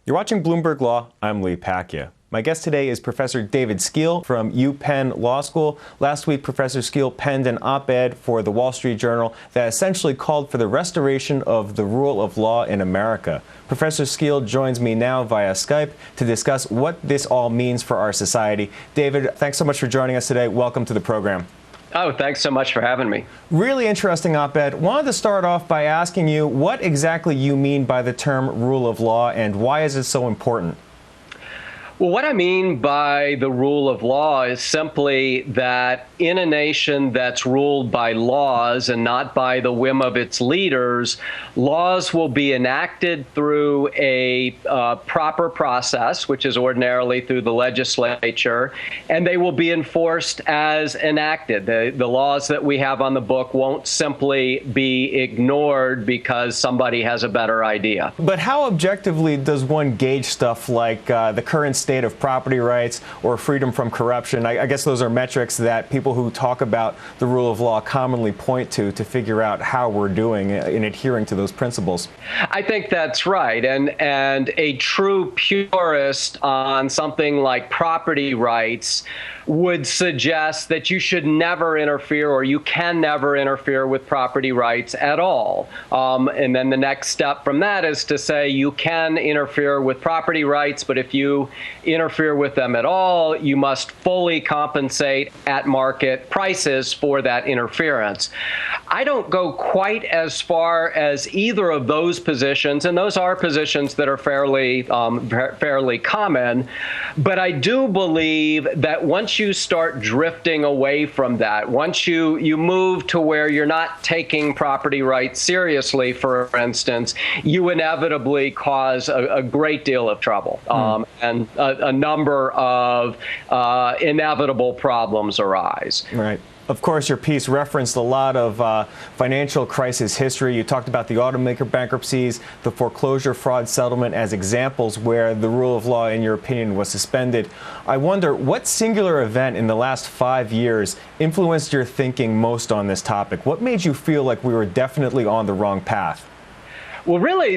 You're watching Bloomberg Law. I'm Lee Pacchia. My guest today is Professor David Skeel from UPenn Law School. Last week, Professor Skeel penned an op-ed for the Wall Street Journal that essentially called for the restoration of the rule of law in America. Professor Skeel joins me now via Skype to discuss what this all means for our society. David, thanks so much for joining us today. Welcome to the program. Oh, thanks so much for having me. Really interesting op-ed. Wanted to start off by asking you what exactly you mean by the term rule of law and why is it so important? Well, what I mean by the rule of law is simply that in a nation that's ruled by laws and not by the whim of its leaders, laws will be enacted through a proper process, which is ordinarily through the legislature, and they will be enforced as enacted. The laws that we have on the book won't simply be ignored because somebody has a better idea. But how objectively does one gauge stuff like the current state of property rights or freedom from corruption? I guess those are metrics that people who talk about the rule of law commonly point to figure out how we're doing in adhering to those principles. I think that's right. And a true purist on something like property rights would suggest that you should never interfere or you can never interfere with property rights at all. And then the next step from that is to say you can interfere with property rights, but if you interfere with them at all, you must fully compensate at market prices for that interference. I don't go quite as far as either of those positions, and those are positions that are fairly common, but I do believe that once you start drifting away from that, once you move to where you're not taking property rights seriously, for instance, you inevitably cause a great deal of trouble and a number of inevitable problems arise. Right. Of course, your piece referenced a lot of financial crisis history. You talked about the automaker bankruptcies, the foreclosure fraud settlement as examples where the rule of law, in your opinion, was suspended. I wonder, what singular event in the last 5 years influenced your thinking most on this topic? What made you feel like we were definitely on the wrong path? Well, really,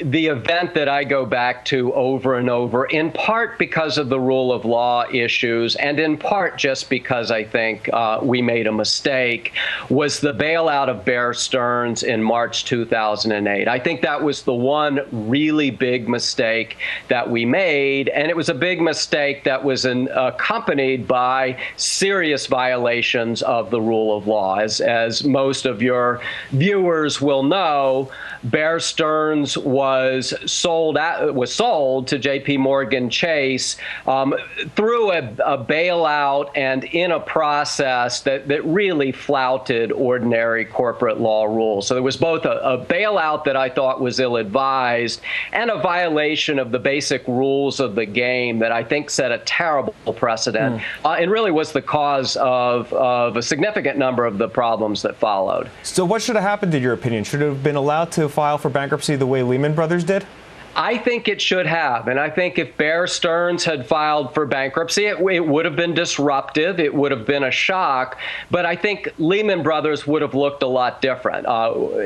the event that I go back to over and over, in part because of the rule of law issues, and in part just because I think we made a mistake, was the bailout of Bear Stearns in March 2008. I think that was the one really big mistake that we made, and it was a big mistake that was accompanied by serious violations of the rule of law. As most of your viewers will know, Bear Stearns was sold to J.P. Morgan Chase through a bailout and in a process that really flouted ordinary corporate law rules. So there was both a bailout that I thought was ill-advised and a violation of the basic rules of the game that I think set a terrible precedent and really was the cause of a significant number of the problems that followed. So what should have happened, in your opinion? Should it have been allowed to file for bankruptcy the way Lehman Brothers did? I think it should have. And I think if Bear Stearns had filed for bankruptcy, it would have been disruptive. It would have been a shock. But I think Lehman Brothers would have looked a lot different.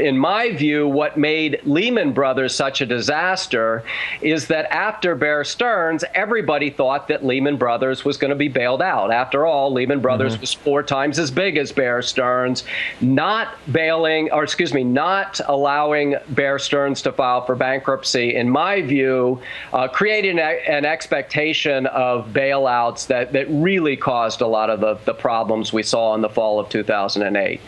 In my view, what made Lehman Brothers such a disaster is that after Bear Stearns, everybody thought that Lehman Brothers was going to be bailed out. After all, Lehman Brothers was 4 times as big as Bear Stearns. Not allowing Bear Stearns to file for bankruptcy, in my view, created an expectation of bailouts that really caused a lot of the problems we saw in the fall of 2008.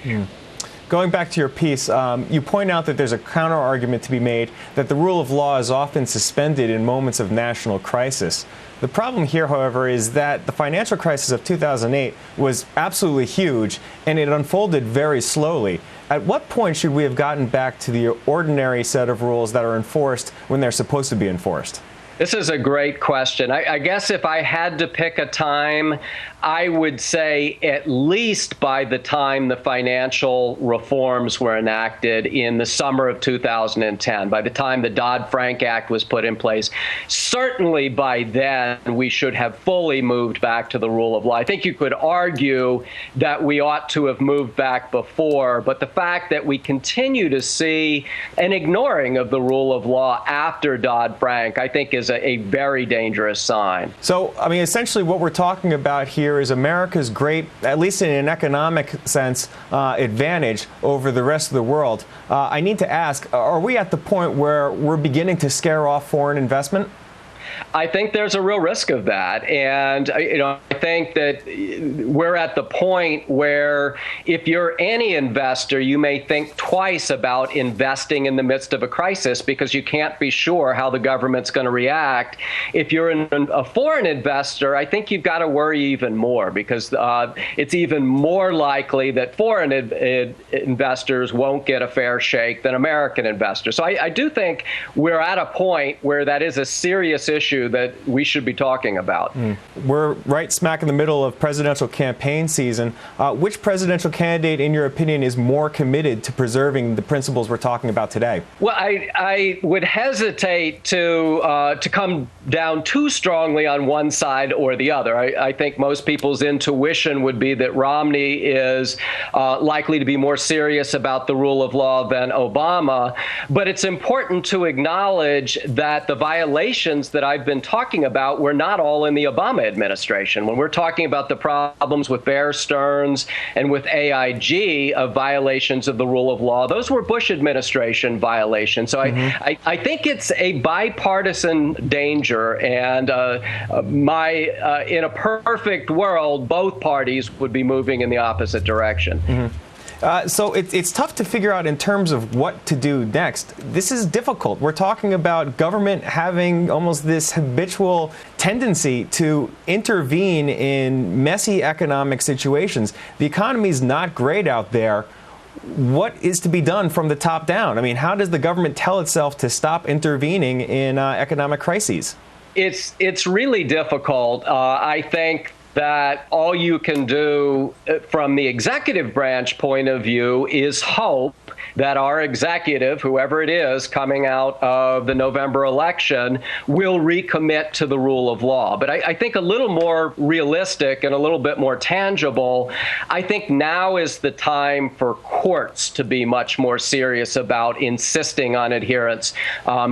Going back to your piece, you point out that there's a counter-argument to be made that the rule of law is often suspended in moments of national crisis. The problem here, however, is that the financial crisis of 2008 was absolutely huge, and it unfolded very slowly. At what point should we have gotten back to the ordinary set of rules that are enforced when they're supposed to be enforced? This is a great question. I guess if I had to pick a time, I would say at least by the time the financial reforms were enacted in the summer of 2010, by the time the Dodd-Frank Act was put in place, certainly by then we should have fully moved back to the rule of law. I think you could argue that we ought to have moved back before, but the fact that we continue to see an ignoring of the rule of law after Dodd-Frank, I think is a very dangerous sign. So, I mean, essentially what we're talking about here is America's great, at least in an economic sense, advantage over the rest of the world. I need to ask, are we at the point where we're beginning to scare off foreign investment? I think there's a real risk of that. And, I think that we're at the point where if you're any investor, you may think twice about investing in the midst of a crisis because you can't be sure how the government's going to react. If you're a foreign investor, I think you've got to worry even more because it's even more likely that foreign investors won't get a fair shake than American investors. So I do think we're at a point where that is a serious issue that we should be talking about. We're right smack in the middle of presidential campaign season. Which presidential candidate, in your opinion, is more committed to preserving the principles we're talking about today? Well, I would hesitate to come down too strongly on one side or the other. I think most people's intuition would be that Romney is likely to be more serious about the rule of law than Obama. But it's important to acknowledge that the violations that I've been talking about were not all in the Obama administration. When we're talking about the problems with Bear Stearns and with AIG of violations of the rule of law, those were Bush administration violations. So I think it's a bipartisan danger. And in a perfect world, both parties would be moving in the opposite direction. So it's tough to figure out in terms of what to do next. This is difficult. We're talking about government having almost this habitual tendency to intervene in messy economic situations. The economy's not great out there. What is to be done from the top down? I mean, how does the government tell itself to stop intervening in economic crises? It's really difficult. I think that all you can do from the executive branch point of view is hope that our executive, whoever it is coming out of the November election, will recommit to the rule of law. But I think a little more realistic and a little bit more tangible, I think now is the time for courts to be much more serious about insisting on adherence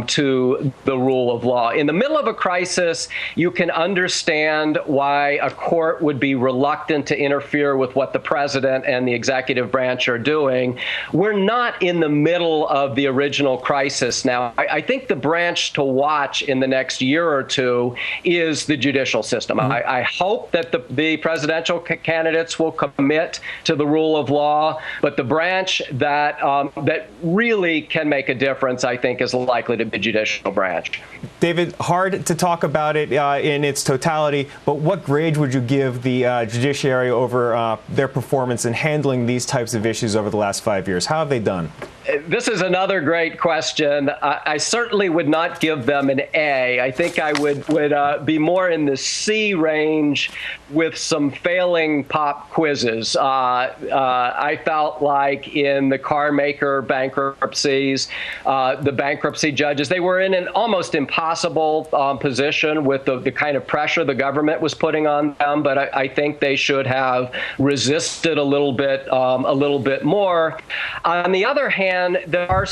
to the rule of law. In the middle of a crisis, you can understand why a court would be reluctant to interfere with what the president and the executive branch are doing. We're not in the middle of the original crisis now. I think the branch to watch in the next year or two is the judicial system. I hope that the presidential candidates will commit to the rule of law, but the branch that really can make a difference, I think, is likely to be the judicial branch. David, hard to talk about it in its totality, but what grade would you give the judiciary over their performance in handling these types of issues over the last 5 years? How have they done? This is another great question. I certainly would not give them an A. I think I would be more in the C range with some failing pop quizzes. I felt like in the car maker bankruptcies, the bankruptcy judges, they were in an almost impossible position with the kind of pressure the government was putting on them. But I think they should have resisted a little bit more. On the other hand, there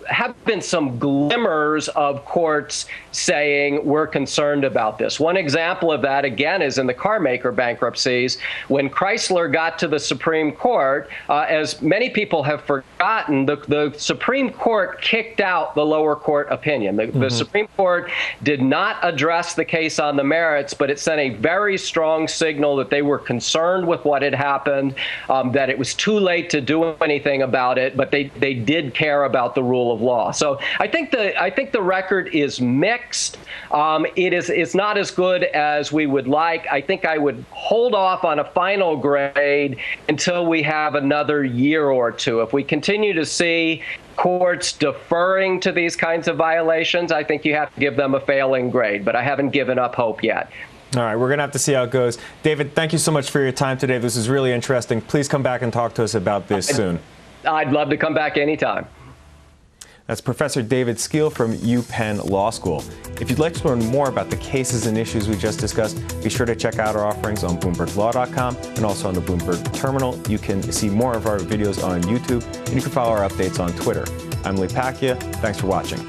have been some glimmers of courts saying we're concerned about this. One example of that, again, is in the car maker bankruptcies. When Chrysler got to the Supreme Court, as many people have forgotten, the Supreme Court kicked out the lower court opinion. The Supreme Court did not address the case on the merits, but it sent a very strong signal that they were concerned with what had happened, that it was too late to do anything about it, but they they did care about the rule of law. So I think the record is mixed. It's not as good as we would like. I think I would hold off on a final grade until we have another year or two. If we continue to see courts deferring to these kinds of violations, I think you have to give them a failing grade, but I haven't given up hope yet. All right, we're going to have to see how it goes. David, thank you so much for your time today. This is really interesting. Please come back and talk to us about this soon. I'd love to come back anytime. That's Professor David Skeel from UPenn Law School. If you'd like to learn more about the cases and issues we just discussed, be sure to check out our offerings on BloombergLaw.com and also on the Bloomberg Terminal. You can see more of our videos on YouTube, and you can follow our updates on Twitter. I'm Pacchia. Thanks for watching.